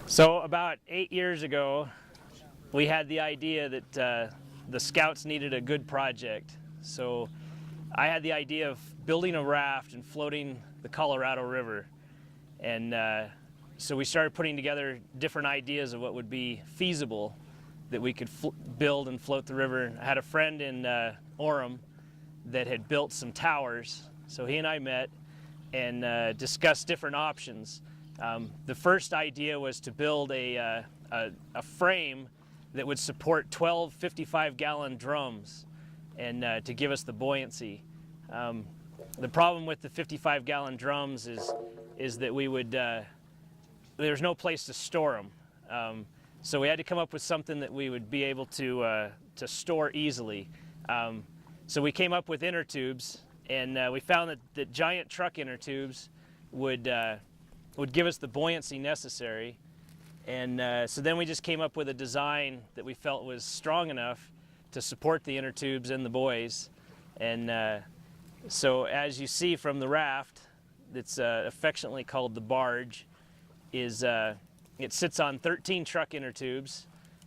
So about 8 years ago, we had the idea that the Scouts needed a good project. So I had the idea of building a raft and floating the Colorado River. And so we started putting together different ideas of what would be feasible that we could build and float the river. I had a friend in Orem that had built some towers. So he and I met and discussed different options. The first idea was to build a frame that would support 12 55-gallon drums and to give us the buoyancy. The problem with the 55-gallon drums is that we would, there's no place to store them. So we had to come up with something that we would be able to store easily. So we came up with inner tubes, and we found that giant truck inner tubes would give us the buoyancy necessary. And so then we just came up with a design that we felt was strong enough to support the inner tubes and the buoys. And so as you see from the raft, that's affectionately called the Barge, it sits on 13 truck inner tubes.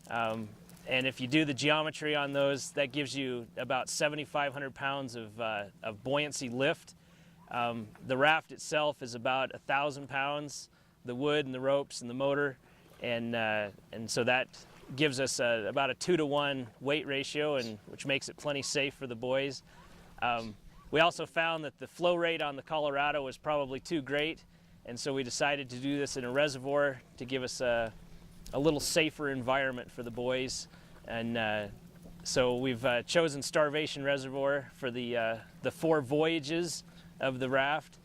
And if you do the geometry on those, that gives you about 7,500 pounds of buoyancy lift. The raft itself is about 1,000 pounds, the wood and the ropes and the motor, and so that gives us about a 2-to-1 weight ratio, which makes it plenty safe for the boys. We also found that the flow rate on the Colorado was probably too great, and so we decided to do this in a reservoir to give us a little safer environment for the boys. And so we've chosen Starvation Reservoir for the 4 voyages of the raft,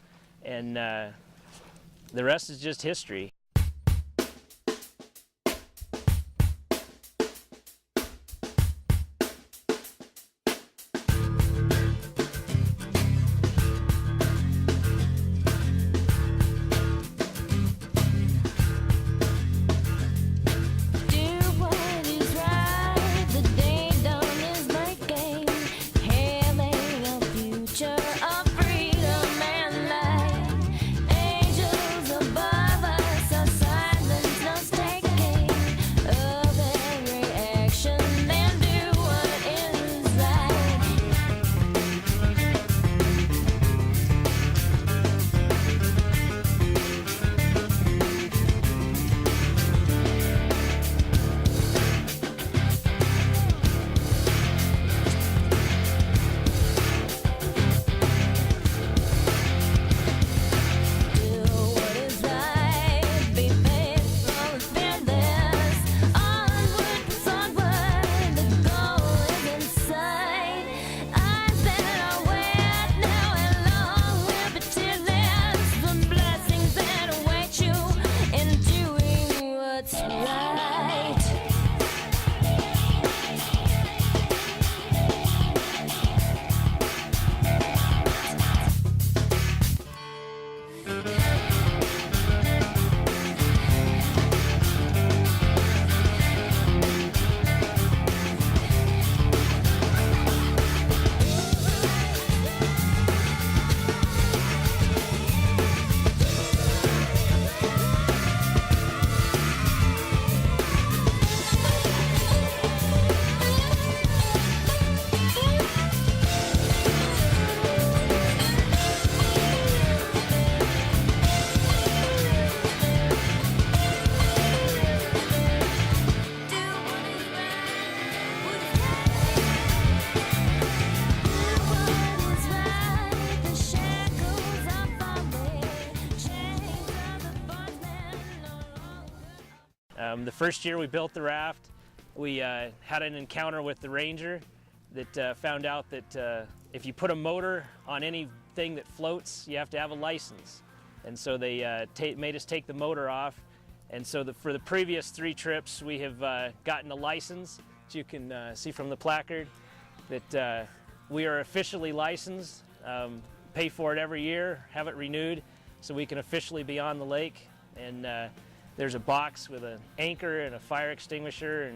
and the rest is just history. The first year we built the raft, we had an encounter with the ranger that found out that if you put a motor on anything that floats, you have to have a license. And so they made us take the motor off. And so for the previous 3 trips, we have gotten a license, as you can see from the placard, that we are officially licensed, pay for it every year, have it renewed, so we can officially be on the lake. And there's a box with an anchor and a fire extinguisher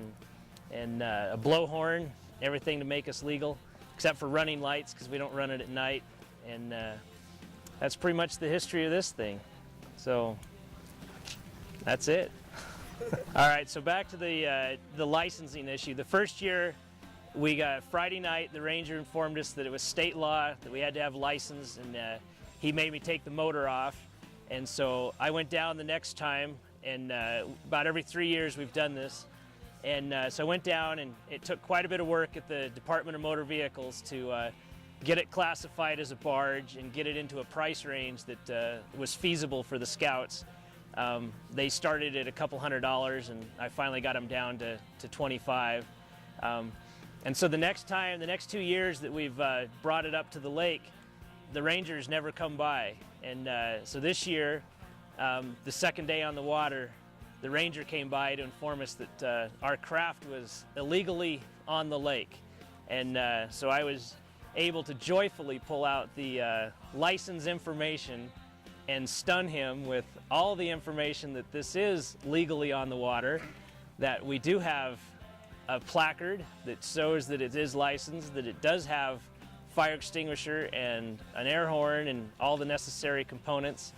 and a blowhorn, everything to make us legal, except for running lights because we don't run it at night. And that's pretty much the history of this thing. So that's it. All right, so back to the licensing issue. The first year, we got Friday night, the ranger informed us that it was state law, that we had to have license, and he made me take the motor off. And so I went down the next time, and about every 3 years we've done this. And so I went down, and it took quite a bit of work at the Department of Motor Vehicles to get it classified as a barge and get it into a price range that was feasible for the Scouts. They started at a couple $100s, and I finally got them down to 25. And so the next 2 years that we've brought it up to the lake, the Rangers never come by. And so this year, the second day on the water, the ranger came by to inform us that our craft was illegally on the lake. And so I was able to joyfully pull out the license information and stun him with all the information that this is legally on the water, that we do have a placard that shows that it is licensed, that it does have fire extinguisher and an air horn and all the necessary components,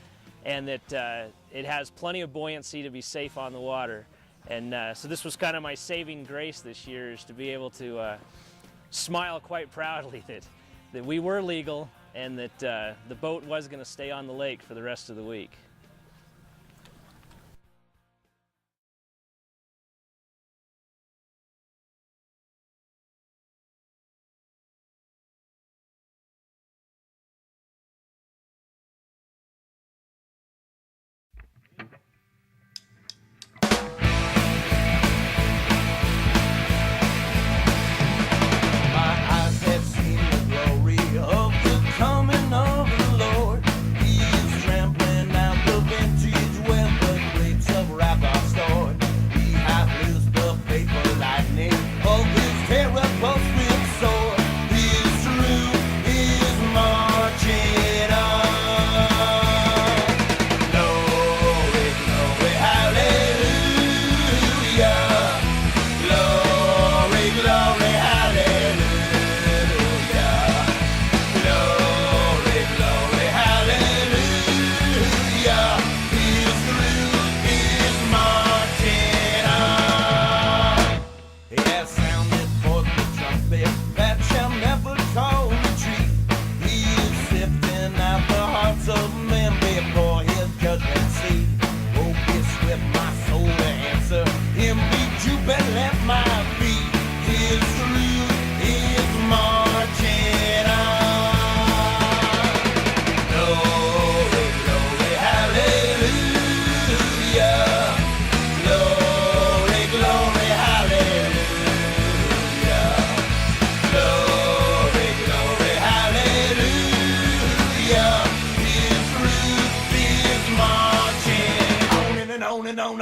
and that it has plenty of buoyancy to be safe on the water. And so this was kind of my saving grace this year, is to be able to smile quite proudly that we were legal and that the boat was going to stay on the lake for the rest of the week.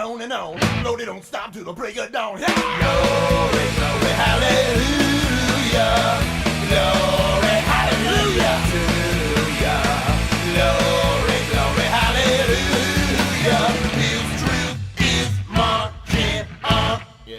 On and on. No, they don't stop till the break of dawn. Glory, glory, hallelujah. Glory, hallelujah. Glory, glory, hallelujah. His truth is marching on. Yeah.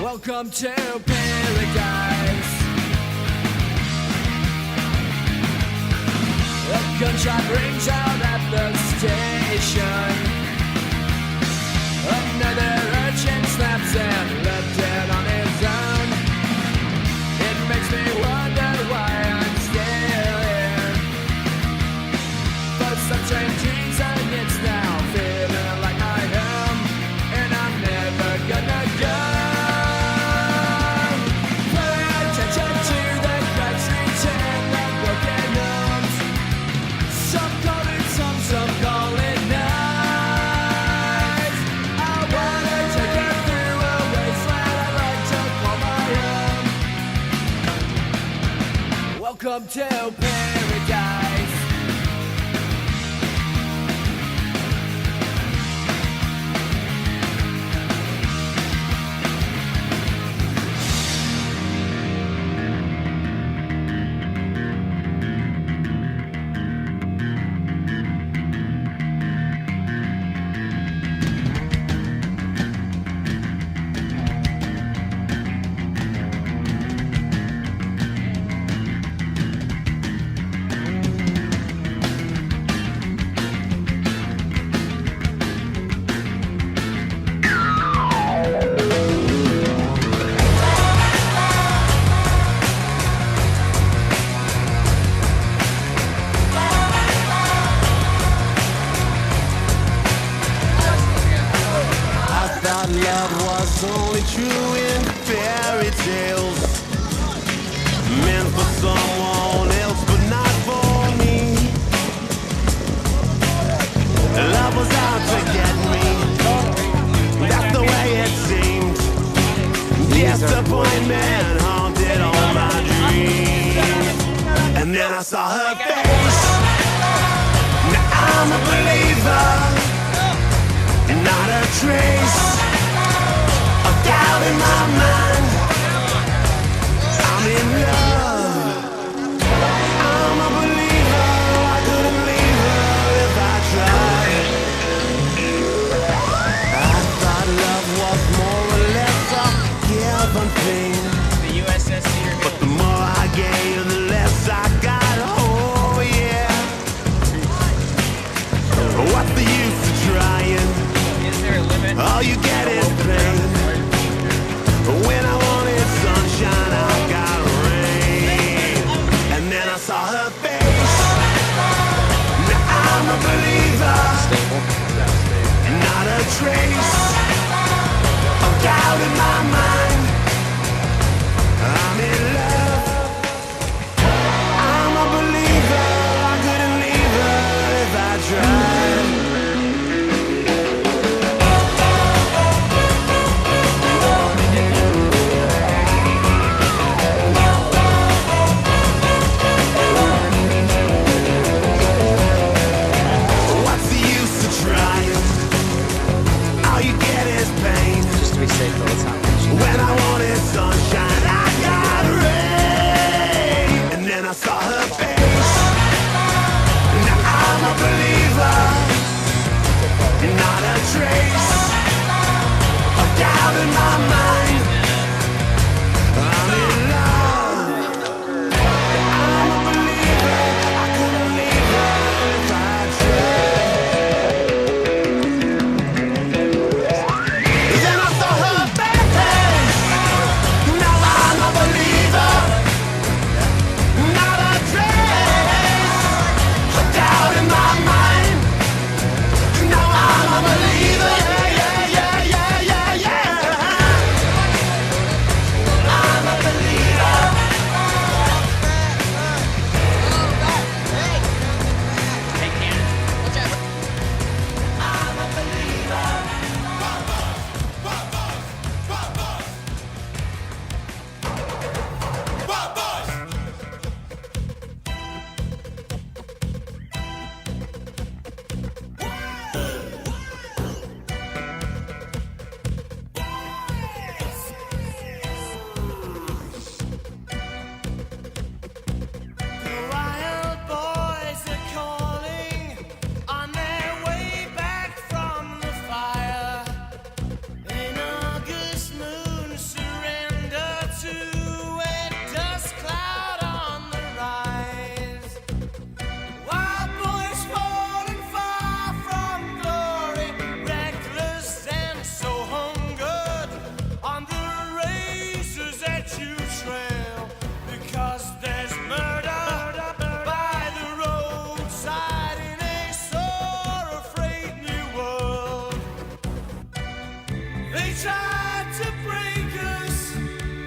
Welcome to paradise. A gunshot rings out at the station. Another urchin snaps and left dead on his own. It makes me wonder why I'm still here. For some strange reason Welcome to paradise. Love was only true in fairy tales, meant for someone else but not for me. Love was out to get me, that's the way it seemed. Disappointment haunted all my dreams. And then I saw her face. Now I'm a believer, not a trace of doubt in my mind. I'm in love, I'm a believer. I couldn't leave her if I tried. I thought love was more or less a give and thing, The USS Cedar but Hill. the more I gave, the less I got. Oh yeah. What's the use of trying? Is there a limit? All you get is pain. When I wanted sunshine, I got rain. And then I saw her face. Now I'm a believer, not a trace of doubt in my mind. I'm in love, I'm a believer. I couldn't leave her if I tried. What's the use of trying? All you get is pain. Just to be safe, though, let's not mention When I wanted sunshine, I got rain. And then I saw her face. Now I'm a believer, not a trace of doubt in my mind. I'm in love, I'm a believer. I couldn't leave her if I tried. Then I saw her face. Now I'm a believer, not a trace of doubt in my mind. Now I'm a believer, yeah, yeah, yeah, yeah, yeah. I'm a believer. I'm a believer. Wild boys are calling on their way back from the fire. An August moon surrender to a dust cloud on the rise. Wild boys falling far from glory, reckless and so hungered on the razors that you trail. Because there's murder by the roadside in a sore afraid new world. They tried to break us,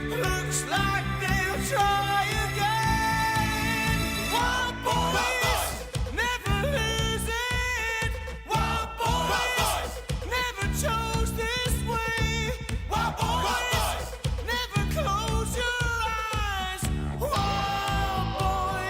looks like they'll try again. Wild boys never lose it. Wild boys never chose this way. Wild boys never close your eyes. Wild boys.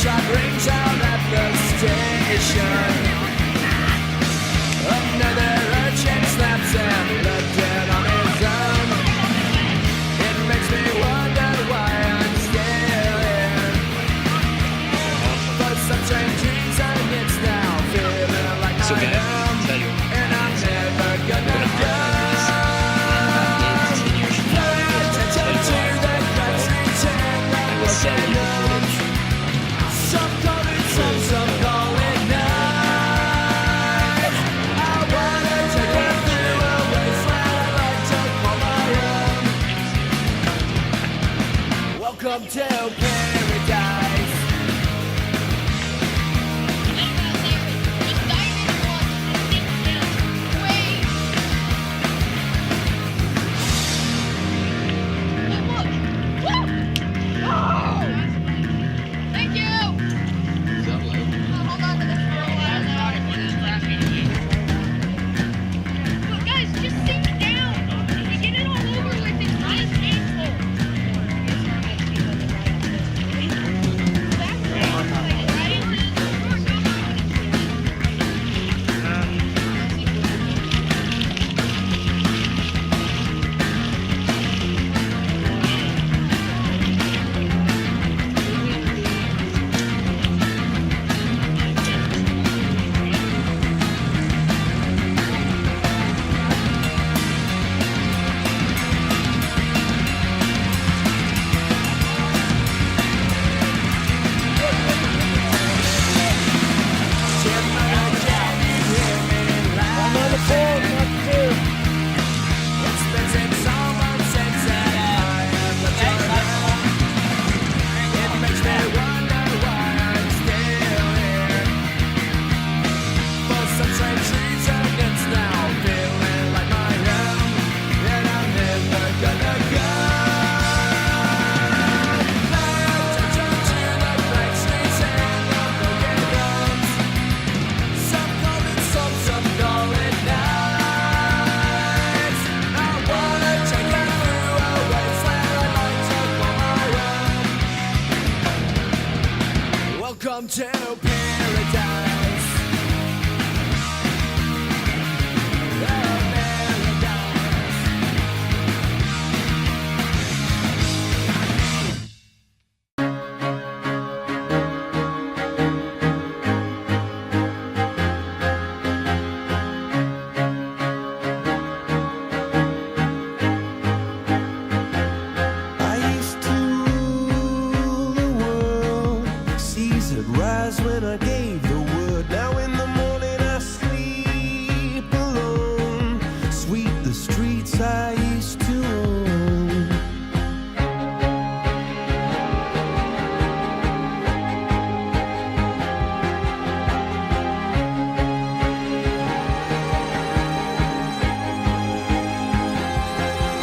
shot rings out at the station. Another urchin snaps and left dead on his own. It makes me wonder why I'm still here. For some strange reason it's now feeling like I am. And I'm never gonna go. Some call it some call it night. I wanna take it through a wasteland I like to call my own. Welcome to paradise. Thank you! Hold on to this for a while now. But guys, just sink down. If you get it all over with, it's not as painful. Welcome to paradise. I used to rule the world. Seas would rise when I gave the word. Now in the morning I sleep alone. Sweep the streets I used to own.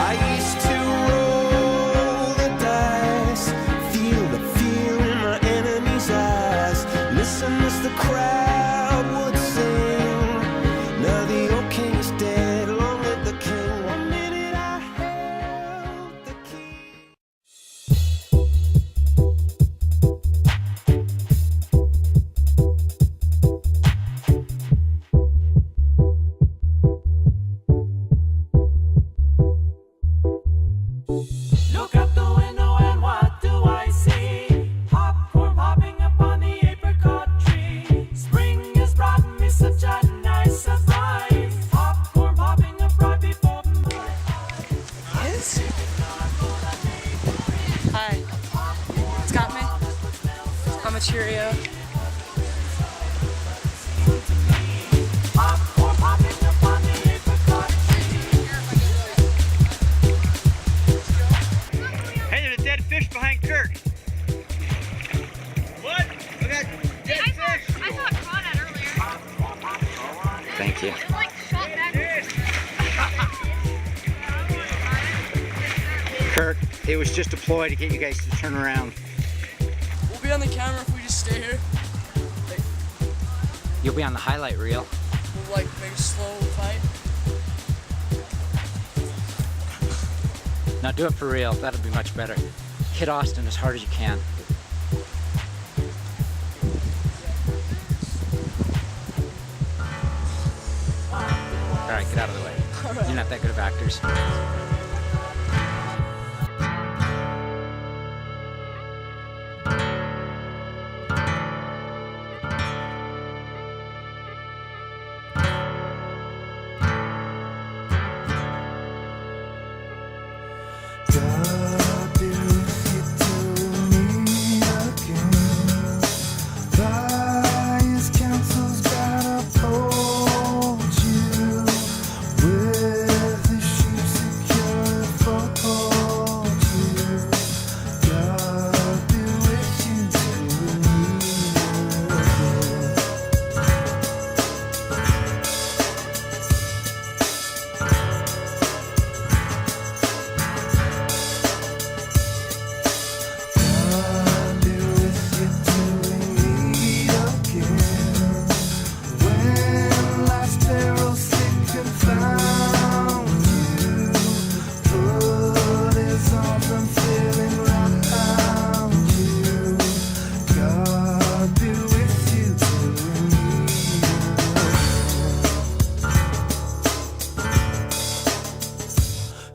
I used to roll the dice, feel the fear in my enemy's eyes. Listen as the crowd would sing. Now the old king is dead, long live the king. One minute I held the key. Look out the window and what do I see? Popcorn popping up on the apricot tree. Spring has brought me such a nice surprise. Popcorn popping up right before my eyes. Hi, it's got me. I'm a Cheerio. Popcorn popping up on the apricot tree. Hey, there's a dead fish behind Kirk. What? Look at dead fish. I saw it caught at earlier. Thank you. It like shot backwards. Kirk, it was just a ploy to get you guys to turn around. We'll be on the camera if we just stay here. Like, You'll be on the highlight reel. we'll like make a slow fight. Now do it for real. That'll be much better. Hit Austin as hard as you can. Alright, get out of the way. You're not that good of actors. God be with you till we meet again. By His counsel's God uphold you. With His sheep secure fold you. God be with you till we meet again. God be with you till we meet again. When life's perils stick and found you, put His arms unfailing round you. God be with you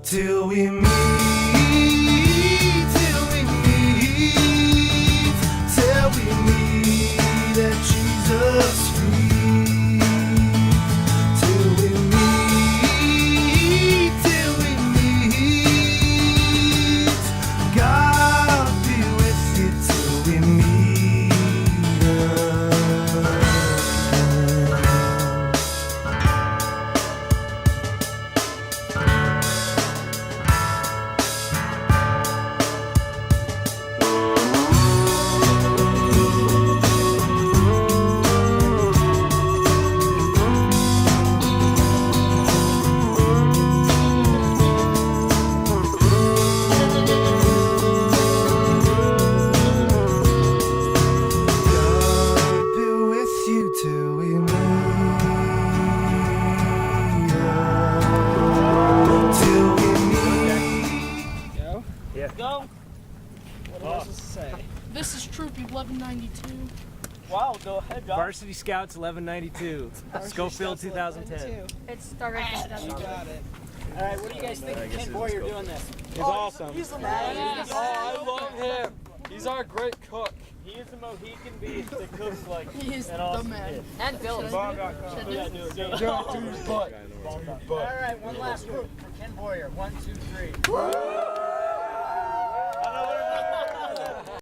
till we meet again. Till we meet, till we meet at Jesus' feet. Till we meet, God be with you till we meet again. God be with you till we meet. Till we meet. Go? Yeah. Go? What am I supposed to say? This is Troop 1192. Wow, go ahead, Josh. Varsity Scouts 1192. Schofield 2010. It's Starvation You 2010. got it. Alright, what do you guys think of Ken Boyer doing this? He's awesome. He's the man. Oh, I love him. He's our great cook. He is the Mohican beast that cooks like He is an the awesome man. dish. And Bill. Should I do it? Alright, one last group for Ken Boyer. 1, 2, 3.